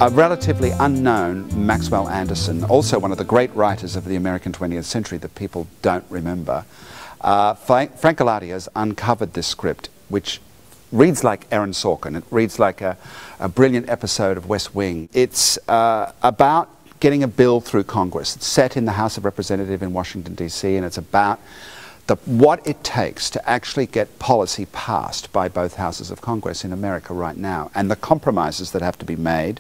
A relatively unknown Maxwell Anderson, also one of the great writers of the American 20th century that people don't remember, Frank Galati has uncovered this script, which reads like Aaron Sorkin. It reads like a brilliant episode of West Wing. It's about getting a bill through Congress. It's set in the House of Representatives in Washington, D.C., and it's about what it takes to actually get policy passed by both houses of Congress in America right now, and the compromises that have to be made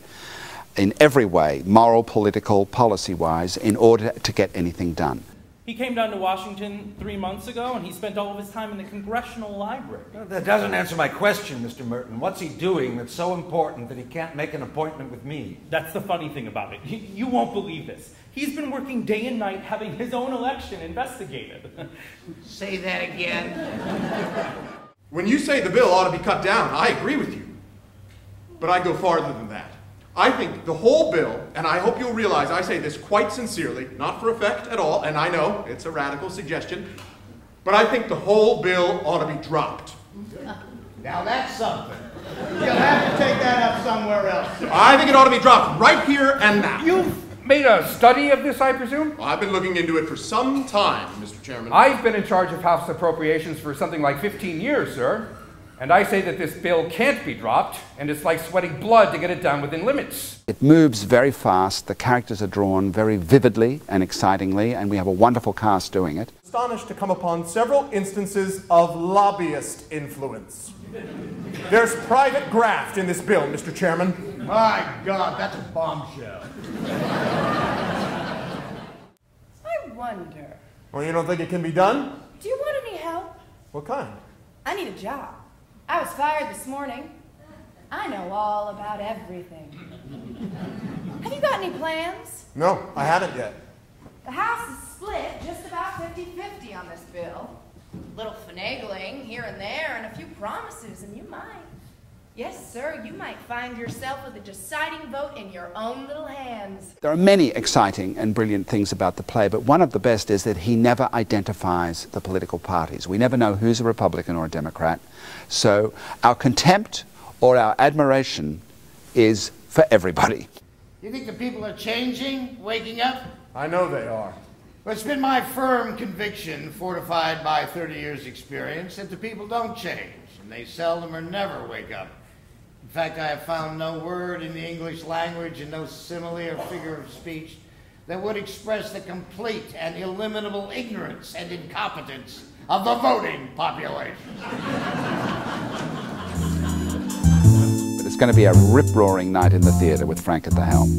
in every way, moral, political, policy-wise, in order to get anything done. He came down to Washington 3 months ago, and he spent all of his time in the Congressional Library. Well, that doesn't answer my question, Mr. Merton. What's he doing that's so important that he can't make an appointment with me? That's the funny thing about it. You won't believe this. He's been working day and night having his own election investigated. Say that again. When you say the bill ought to be cut down, I agree with you. But I go farther than that. I think the whole bill, and I hope you'll realize I say this quite sincerely, not for effect at all, and I know it's a radical suggestion, but I think the whole bill ought to be dropped. Now that's something. You'll have to take that up somewhere else. I think it ought to be dropped right here and now. You've made a study of this, I presume? Well, I've been looking into it for some time, Mr. Chairman. I've been in charge of House appropriations for something like 15 years, sir. And I say that this bill can't be dropped, and it's like sweating blood to get it done within limits. It moves very fast, the characters are drawn very vividly and excitingly, and we have a wonderful cast doing it. Astonished to come upon several instances of lobbyist influence. There's private graft in this bill, Mr. Chairman. My God, that's a bombshell. I wonder. Well, you don't think it can be done? Do you want any help? What kind? I need a job. I was fired this morning. I know all about everything. Have you got any plans? No, I haven't yet. The House is split just about 50-50 on this bill. A little finagling here and there and a few promises, and you might. Yes, sir, you might find yourself with a deciding vote in your own little hands. There are many exciting and brilliant things about the play, but one of the best is that he never identifies the political parties. We never know who's a Republican or a Democrat. So our contempt or our admiration is for everybody. You think the people are changing, waking up? I know they are. Well, it's been my firm conviction, fortified by 30 years' experience, that the people don't change, and they seldom or never wake up. In fact, I have found no word in the English language and no simile or figure of speech that would express the complete and illimitable ignorance and incompetence of the voting population. But it's going to be a rip-roaring night in the theatre with Frank at the helm.